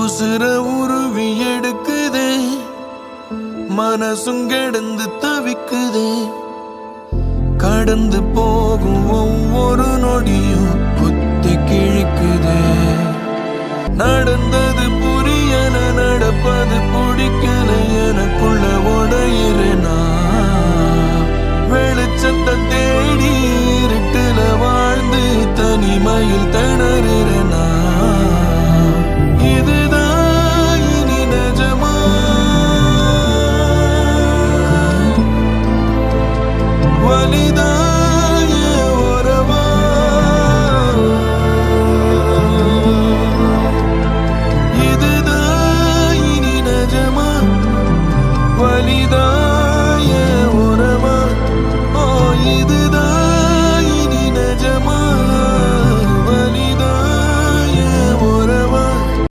உசுர உருவி எடுக்குதே, மனசும் கிடந்து தவிக்குதே. கடந்து போகும் ஒவ்வொரு நொடியும் குத்தி கிழிக்குதே. நடந்தது புரியல, நடப்பது பிடிக்கல, எனக்குள்ள உடையிறேனா. வெளிச்சத்தை தேடி இருட்டுல வாழ்ந்து தனிமையில் திணறு